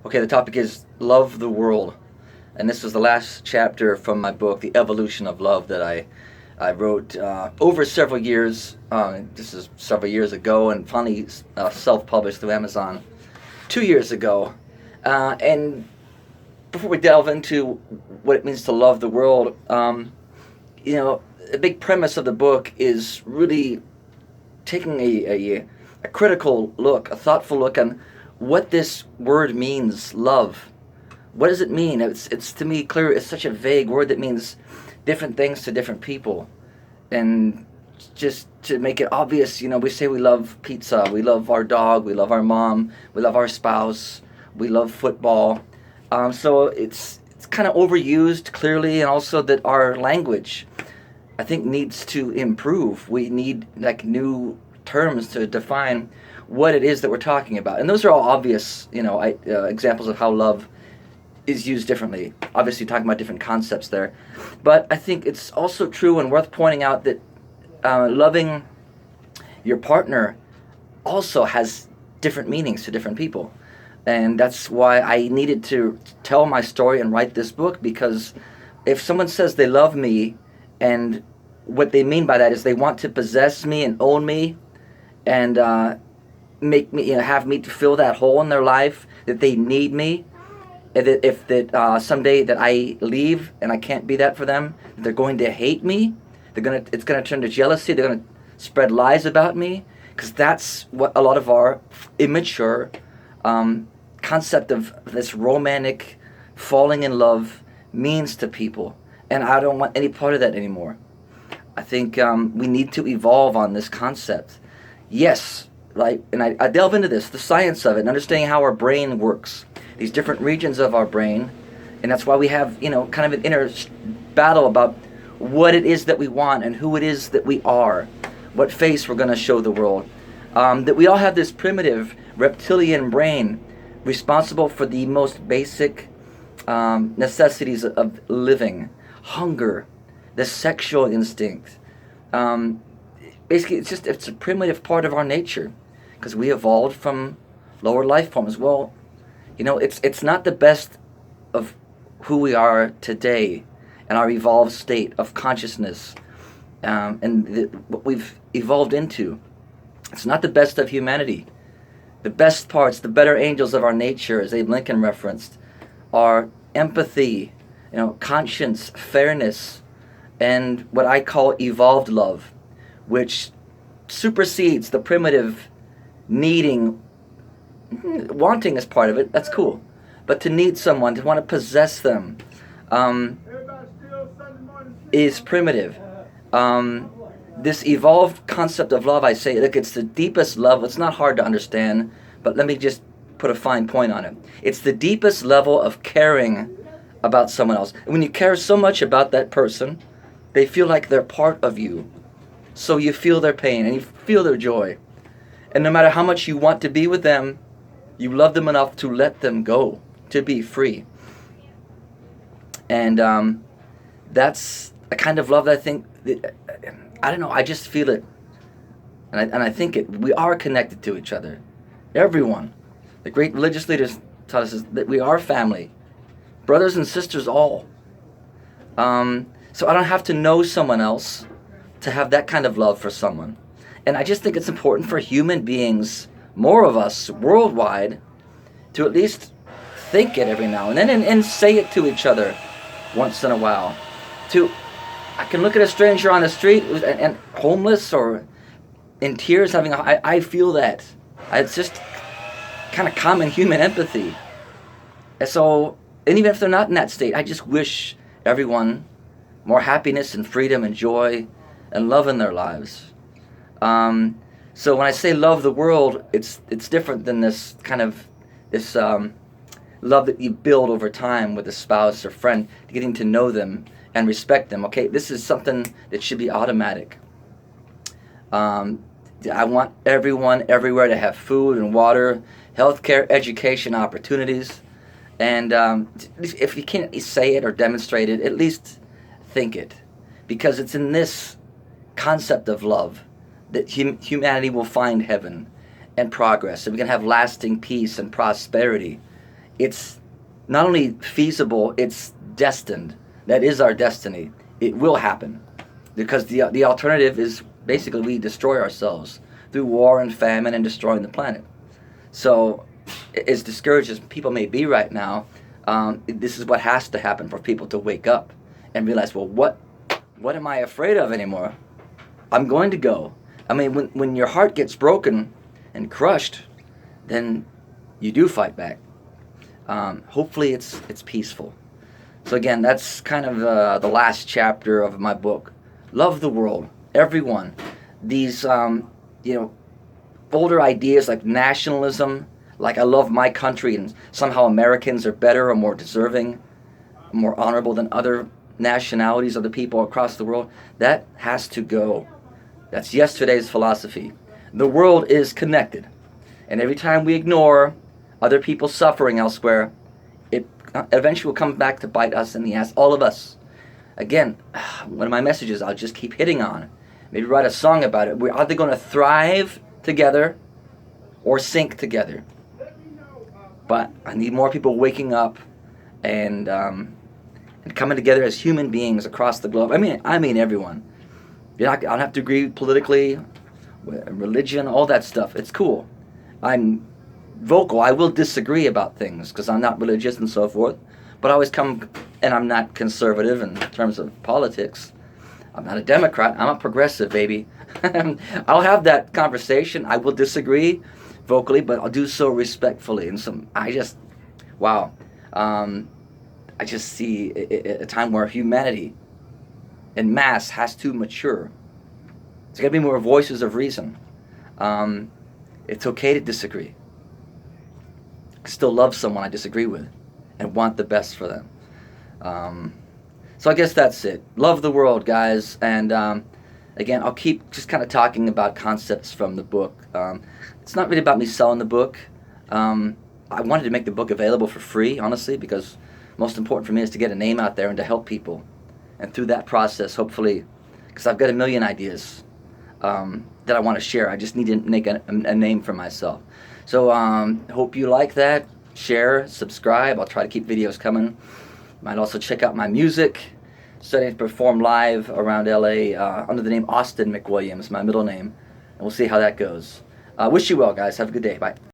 Okay, the topic is love the world. And this was the last chapter from my book, The Evolution of Love, that I wrote over several years. This is several years ago, and finally self-published through Amazon 2 years ago. And before we delve into what it means to love the world, a big premise of the book is really taking a critical look, a thoughtful look on what this word means, love. What does it mean? It's to me clear. It's such a vague word that means different things to different people. And just to make it obvious, we say we love pizza, we love our dog, we love our mom, we love our spouse, we love football. So it's kind of overused clearly, and also that our language, I think, needs to improve. We need new terms to define what it is that we're talking about, and those are all obvious, examples of how love is used differently. Obviously, talking about different concepts there, but I think it's also true and worth pointing out that loving your partner also has different meanings to different people, and that's why I needed to tell my story and write this book. Because if someone says they love me, and what they mean by that is they want to possess me and own me, and make me, have me to fill that hole in their life, that they need me, and that if someday that I leave and I can't be that for them, they're going to hate me. It's gonna turn to jealousy. They're gonna spread lies about me, because that's what a lot of our immature concept of this romantic falling in love means to people, and I don't want any part of that anymore. I think we need to evolve on this concept. Yes, right, and I delve into this, the science of it, and understanding how our brain works, these different regions of our brain, and that's why we have, kind of an inner battle about what it is that we want and who it is that we are, what face we're going to show the world. That we all have this primitive reptilian brain responsible for the most basic necessities of living, hunger, the sexual instinct. Basically, it's a primitive part of our nature, because we evolved from lower life forms. Well, it's not the best of who we are today and our evolved state of consciousness, and what we've evolved into. It's not the best of humanity. The best parts, the better angels of our nature, as Abe Lincoln referenced, are empathy, conscience, fairness, and what I call evolved love, which supersedes the primitive needing. Wanting is part of it, that's cool, but to need someone, to want to possess them, is primitive. This evolved concept of love, I say, look, it's the deepest love. It's not hard to understand, but let me just put a fine point on it. It's the deepest level of caring about someone else. And when you care so much about that person, they feel like they're part of you. So you feel their pain and you feel their joy. And no matter how much you want to be with them, you love them enough to let them go, to be free. And that's a kind of love that I think, I don't know, I just feel it. And I think we are connected to each other. Everyone. The great religious leaders taught us that we are family. Brothers and sisters all. So I don't have to know someone else to have that kind of love for someone. And I just think it's important for human beings, more of us worldwide, to at least think it every now and then, and say it to each other once in a while. I can look at a stranger on the street and homeless or in tears, I feel that. It's just kind of common human empathy. And even if they're not in that state, I just wish everyone more happiness and freedom and joy and love in their lives. So when I say love the world, it's different than this kind of love that you build over time with a spouse or friend, getting to know them and respect them. Okay, this is something that should be automatic. I want everyone everywhere to have food and water, healthcare, education opportunities, and if you can't say it or demonstrate it, at least think it, because it's in this concept of love that humanity will find heaven and progress, and we can have lasting peace and prosperity it's not only feasible, it's destined. That is our destiny. It will happen, because the alternative is basically we destroy ourselves through war and famine and destroying the planet. So, as discouraged as people may be right now, this is what has to happen for people to wake up and realize, well, what am I afraid of anymore? I'm going to go. I mean, when your heart gets broken and crushed, then you do fight back. Hopefully it's peaceful. So again, that's kind of the last chapter of my book. Love the world, everyone. These older ideas like nationalism, like I love my country and somehow Americans are better or more deserving, more honorable than other nationalities of the people across the world, that has to go. That's yesterday's philosophy. The world is connected, and every time we ignore other people suffering elsewhere, it eventually will come back to bite us in the ass, all of us. Again, one of my messages I'll just keep hitting on. Maybe write a song about it. We're either going to thrive together or sink together. But I need more people waking up and coming together as human beings across the globe. I mean everyone. I don't have to agree politically, religion, all that stuff. It's cool. I'm vocal. I will disagree about things because I'm not religious and so forth. But I always come, and I'm not conservative in terms of politics. I'm not a Democrat. I'm a progressive, baby. I'll have that conversation. I will disagree vocally, but I'll do so respectfully. And I just see a time where humanity en masse has to mature. There's got to be more voices of reason. It's okay to disagree. I can still love someone I disagree with and want the best for them. So I guess that's it. Love the world, guys. And again, I'll keep just kind of talking about concepts from the book. It's not really about me selling the book. I wanted to make the book available for free, honestly, because most important for me is to get a name out there and to help people. And through that process, hopefully, because I've got a million ideas that I want to share. I just need to make a name for myself. So hope you like that. Share, subscribe. I'll try to keep videos coming. Might also check out my music. Starting to perform live around LA under the name Austin McWilliams, my middle name. And we'll see how that goes. Wish you well, guys. Have a good day. Bye.